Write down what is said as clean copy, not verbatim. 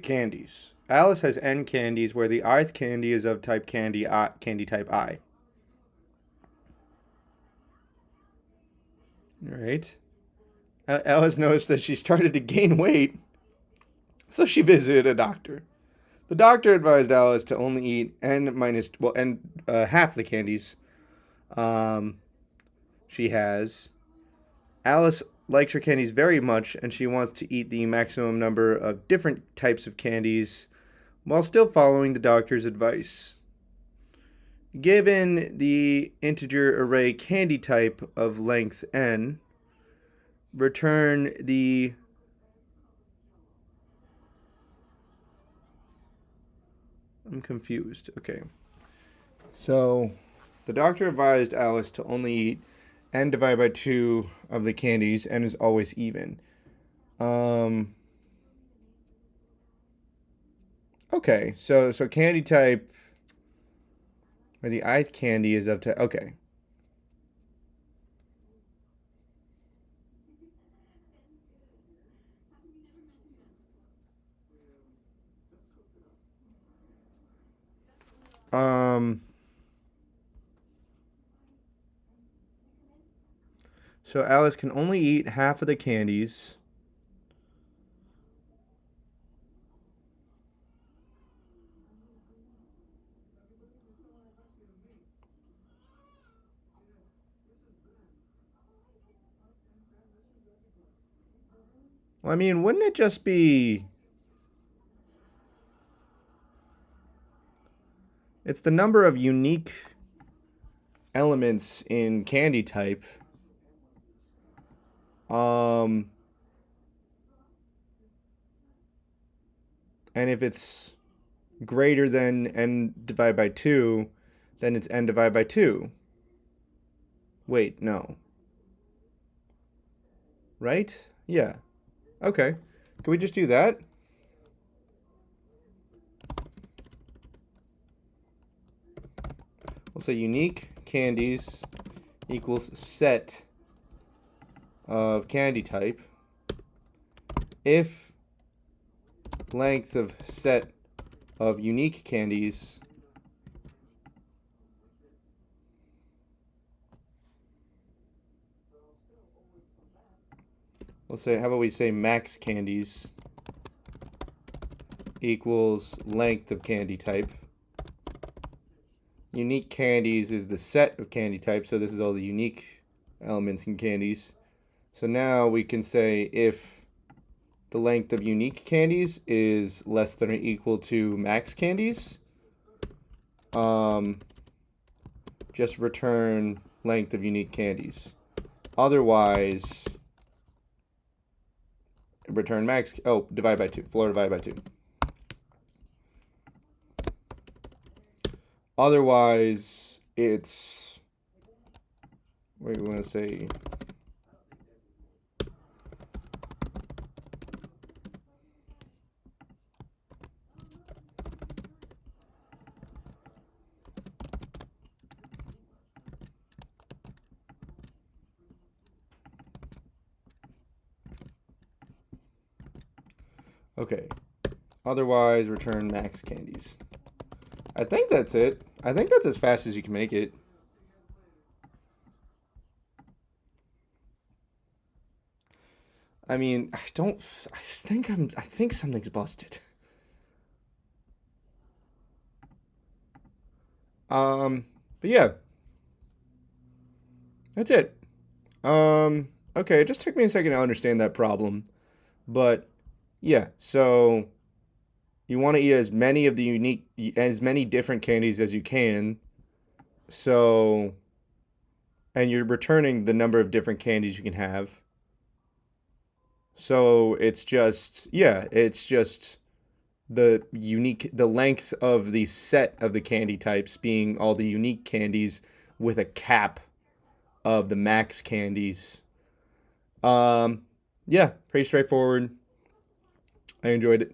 Candies. Alice has N candies where the ith candy is of type candy type I. All right. Alice noticed that she started to gain weight, so she visited a doctor. The doctor advised Alice to only eat half the candies um, she has. Alice likes her candies very much, and she wants to eat the maximum number of different types of candies while still following the doctor's advice. Given the integer array candy type of length n, return the I'm confused. Okay. So the doctor advised Alice to only eat n divided by 2 of the candies. N is always even. Okay, so candy type, or the ith candy is up to, okay. So Alice can only eat half of the candies. Well, I mean, wouldn't it just be... It's the number of unique elements in candy type. And if it's greater than n divided by 2, then it's n divided by 2. Wait, no. Right? Yeah. Okay. Can we just do that? We'll say unique candies equals set of candy type if length of set of unique candies how about we say max candies equals length of candy type. Unique candies is the set of candy type, so this is all the unique elements in candies. So now we can say if the length of unique candies is less than or equal to max candies, just return length of unique candies. Otherwise, return max, divide by 2, floor divide by 2. Otherwise, it's, what do you want to say? Okay. Otherwise, return max candies. I think that's it. I think that's as fast as you can make it. I mean, I think something's busted. But yeah. That's it. Okay, it just took me a second to understand that problem. But yeah, so you want to eat as many different candies as you can. So, and you're returning the number of different candies you can have. So it's just the length of the set of the candy types being all the unique candies with a cap of the max candies. Yeah, pretty straightforward. I enjoyed it.